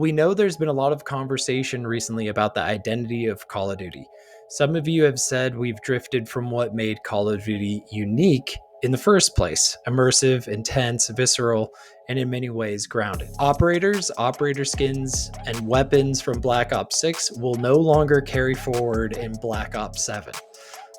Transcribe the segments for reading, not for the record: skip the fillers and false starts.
We know there's been a lot of conversation recently about the identity of Call of Duty. Some of you have said we've drifted from what made Call of Duty unique in the first place: immersive, intense, visceral, and in many ways grounded. Operators, operator skins, and weapons from Black Ops 6 will no longer carry forward in Black Ops 7.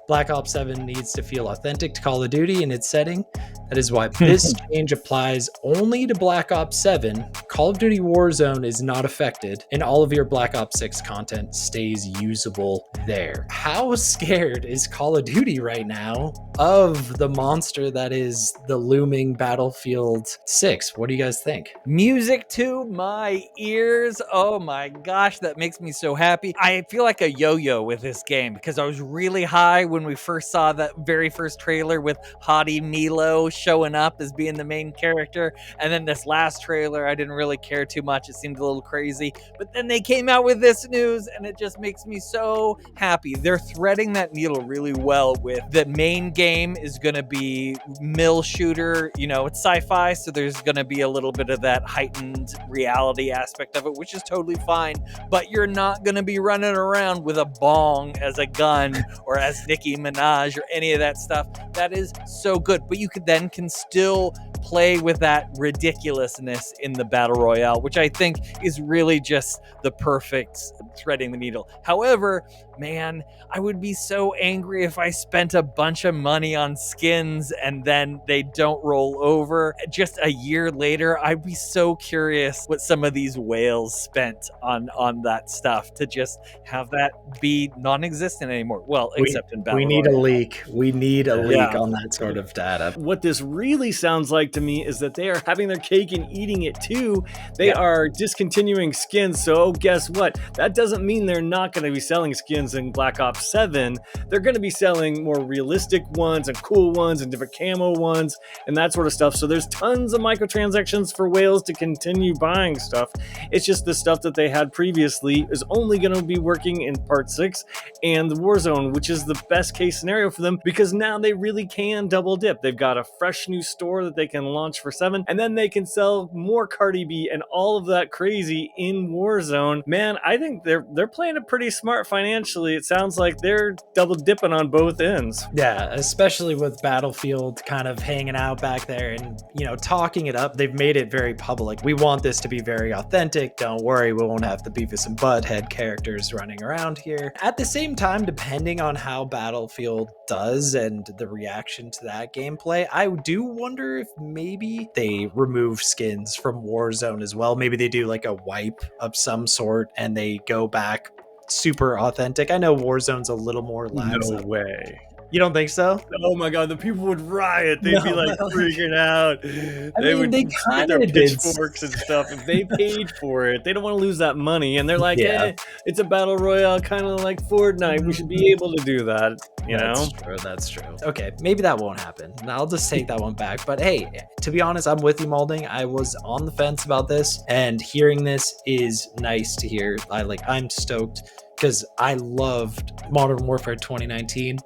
Black Ops 7 needs to feel authentic to Call of Duty in its setting. That is why this change applies only to Black Ops 7. Call of Duty Warzone is not affected, and all of your Black Ops 6 content stays usable there. How scared is Call of Duty right now of the monster that is the looming Battlefield 6? What do you guys think? Music to my ears. Oh my gosh, that makes me so happy. I feel like a yo-yo with this game because I was really high when we first saw that very first trailer with Hottie Milo showing up as being the main character. And then this last trailer, I didn't really care too much. It seemed a little crazy. But then they came out with this news and it just makes me so happy. They're threading that needle really well with the main game is going to be mill shooter. You know, it's sci-fi, so there's going to be a little bit of that heightened reality aspect of it, which is totally fine. But you're not going to be running around with a bong as a gun or as Nicki Minaj or any of that stuff. That is so good. But you can still play with that ridiculousness in the battle royale, which I think is really just the perfect threading the needle. However, man, I would be so angry if I spent a bunch of money on skins and then they don't roll over. Just a year later, I'd be so curious what some of these whales spent on that stuff to just have that be non-existent anymore. Well, except in battle we need royale. a leak. We need a leak on that sort of data. What this really sounds like to me is that they are having their cake and eating it too. They are discontinuing skins. So guess what? That doesn't mean they're not going to be selling skins in Black Ops 7. They're going to be selling more realistic ones and cool ones and different camo ones and that sort of stuff. So there's tons of microtransactions for whales to continue buying stuff. It's just the stuff that they had previously is only going to be working in Part 6 and the Warzone, which is the best case scenario for them because now they really can double dip. They've got a fresh new store that they can launch for 7, and then they can sell more Cardi B and all of that crazy in Warzone. Man, I think they're playing it pretty smart financially. It sounds like they're double dipping on both ends. Yeah, especially with Battlefield kind of hanging out back there and, you know, talking it up. They've made it very public. We want this to be very authentic. Don't worry, we won't have the Beavis and Butthead characters running around here. At the same time, depending on how Battlefield does and the reaction to that gameplay, I do wonder if maybe they remove skins from Warzone as well. Maybe they do like a wipe of some sort and they go back super authentic. I know Warzone's a little more lax. No way. You don't think so? Oh my god, the people would riot. They'd be like freaking out. They would they get their pitchforks and stuff if they paid for it. They don't want to lose that money, and they're like, "Hey, it's a battle royale, kind of like Fortnite. We should be able to do that." You know? That's true. Okay, maybe that won't happen. I'll just take that one back. But hey, to be honest, I'm with you, Malding. I was on the fence about this, and hearing this is nice to hear. I'm stoked because I loved Modern Warfare 2019.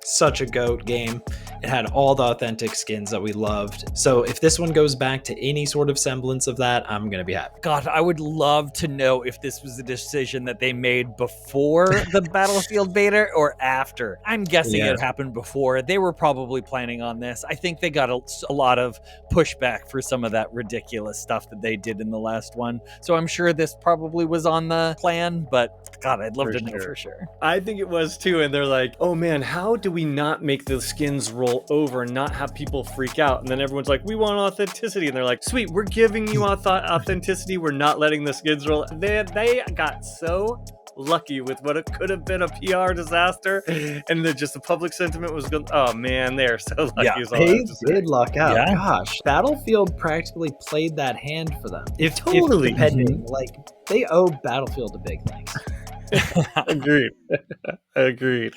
Such a GOAT game. It had all the authentic skins that we loved. So if this one goes back to any sort of semblance of that, I'm going to be happy. God, I would love to know if this was a decision that they made before the Battlefield beta or after. I'm guessing it happened before. They were probably planning on this. I think they got a lot of pushback for some of that ridiculous stuff that they did in the last one. So I'm sure this probably was on the plan, but God, I'd love to know for sure. I think it was too, and they're like, oh man, how do we not make the skins roll over and not have people freak out? And then everyone's like, we want authenticity, and they're like, sweet, we're giving you authenticity, we're not letting the skins roll. They got so lucky with what it could have been a PR disaster, and the public sentiment was going, oh man, they're so lucky. They did luck out. Gosh, Battlefield practically played that hand for them. If depending, they owe Battlefield a big thanks. Agreed.